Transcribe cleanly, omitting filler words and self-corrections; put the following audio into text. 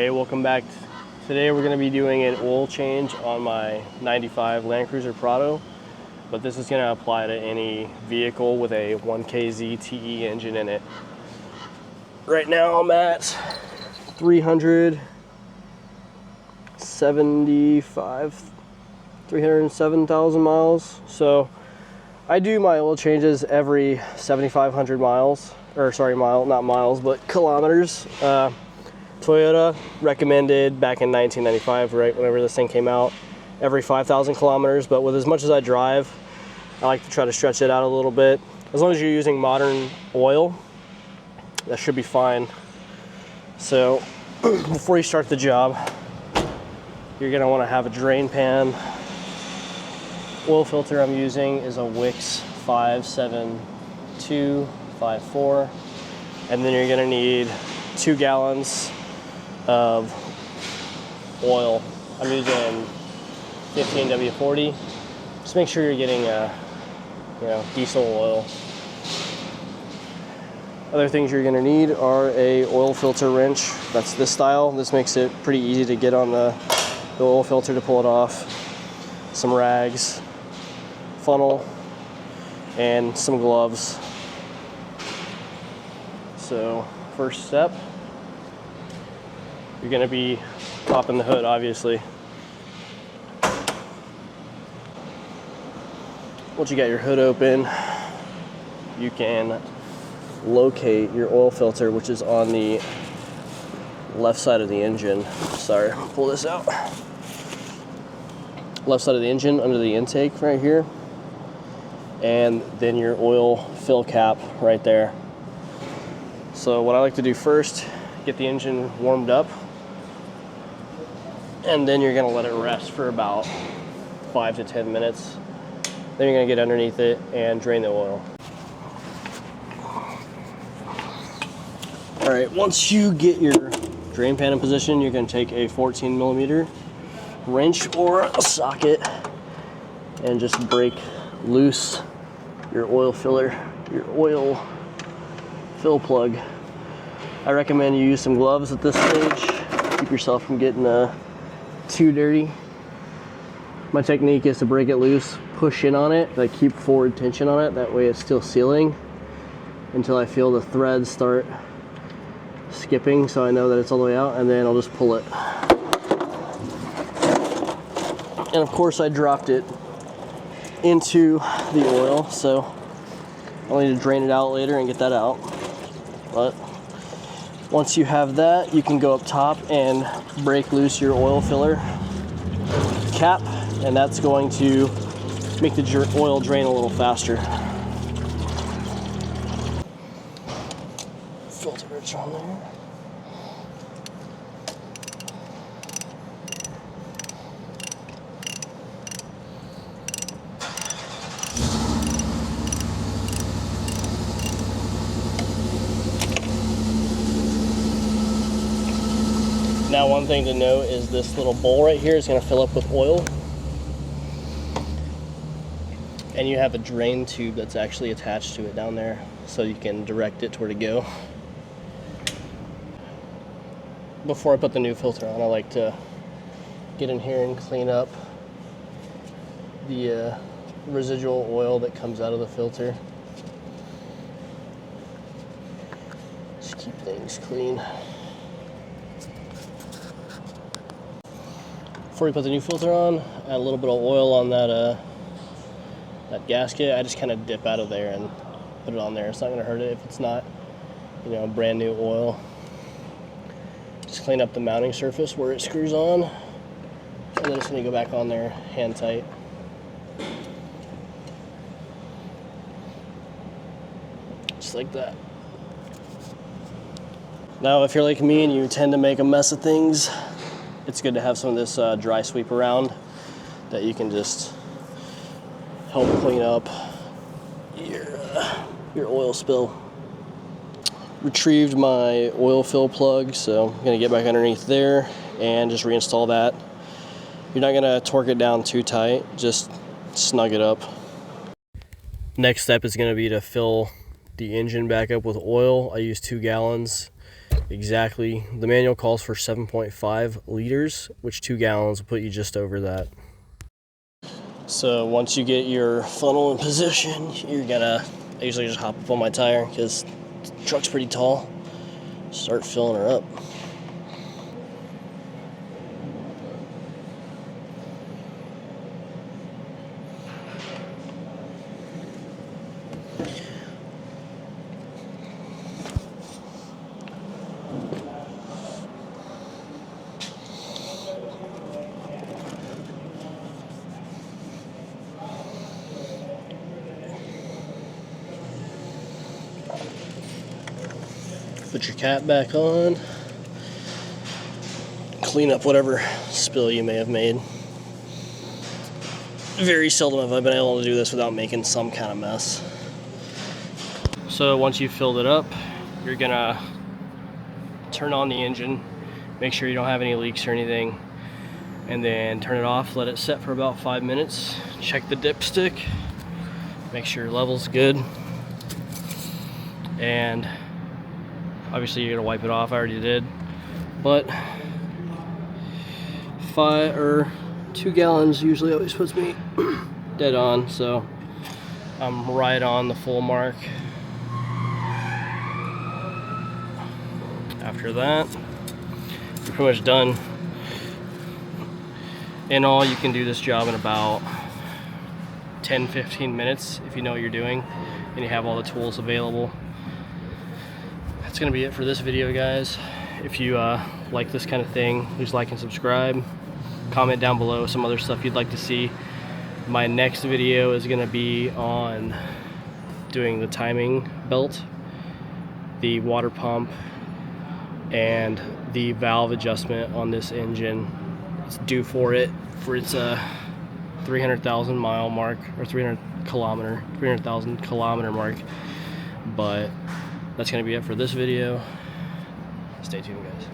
Hey, welcome back. Today we're going to be doing an oil change on my 95 Land Cruiser Prado, but this is going to apply to any vehicle with a 1KZ-TE engine in it. Right now I'm at 307,000 miles. So I do my oil changes every 7,500 miles, or sorry, not miles, but kilometers. Toyota recommended back in 1995, right whenever this thing came out, every 5,000 kilometers. But with as much as I drive, I like to try to stretch it out a little bit. As long as you're using modern oil, that should be fine. So before you start the job, you're gonna want to have a drain pan. Oil filter I'm using is a Wix 57254, and then you're gonna need 2 gallons of oil. I'm using 15W40. Just make sure you're getting diesel oil. Other things you're gonna need are a oil filter wrench. That's this style. This makes it pretty easy to get on the oil filter to pull it off. Some rags, funnel, and some gloves. So first step, you're gonna be popping the hood, obviously. Once you got your hood open, you can locate your oil filter, which is on the left side of the engine. Sorry, pull this out. Left side of the engine under the intake right here. And then your oil fill cap right there. So what I like to do first, get the engine warmed up, and then you're gonna let it rest for about 5 to 10 minutes. Then you're gonna get underneath it and drain the oil. All right, once you get your drain pan in position, you're gonna take a 14mm wrench or a socket and just break loose your oil filler, your oil fill plug. I recommend you use some gloves at this stage. Keep yourself from getting too dirty. My technique is to break it loose, push in on it, like keep forward tension on it. That way it's still sealing until I feel the threads start skipping, so I know that it's all the way out, and then I'll just pull it. And of course I dropped it into the oil, so I'll need to drain it out later and get that out. But once you have that, you can go up top and break loose your oil filler cap, and that's going to make the oil drain a little faster. Filter wrench on there. Now, one thing to note is this little bowl right here is going to fill up with oil, and you have a drain tube that's actually attached to it down there, so you can direct it to where to go. Before I put the new filter on, I like to get in here and clean up the residual oil that comes out of the filter. Just keep things clean. Before you put the new filter on, add a little bit of oil on that gasket. I just kind of dip out of there and put it on there. It's not going to hurt it if it's not, brand new oil. Just clean up the mounting surface where it screws on, and then it's going to go back on there hand tight. Just like that. Now, if you're like me and you tend to make a mess of things, it's good to have some of this dry sweep around that you can just help clean up your oil spill. Retrieved my oil fill plug, so I'm gonna get back underneath there and just reinstall that. You're not gonna torque it down too tight, just snug it up. Next step is gonna be to fill the engine back up with oil. I use 2 gallons. exactly. The manual calls for 7.5 liters, which 2 gallons will put you just over that. So once you get your funnel in position, you're gonna, I usually just hop up on my tire because the truck's pretty tall. Start filling her up. Put your cap back on. Clean up whatever spill you may have made. Very seldom have I been able to do this without making some kind of mess. So once you've filled it up, you're gonna turn on the engine, make sure you don't have any leaks or anything, and then turn it off, let it set for about 5 minutes. Check the dipstick, make sure your level's good, and obviously you're gonna wipe it off. I already did, but 2 gallons usually always puts me dead on, so I'm right on the full mark. After that, you're pretty much done. In all, you can do this job in about 10-15 minutes if you know what you're doing and you have all the tools available. That's gonna be it for this video, guys. If you like this kind of thing, please like and subscribe. Comment down below some other stuff you'd like to see. My next video is gonna be on doing the timing belt, the water pump, and the valve adjustment on this engine. It's due for its 300,000 mile mark, or 300,000 kilometer mark. But that's gonna be it for this video. Stay tuned, guys.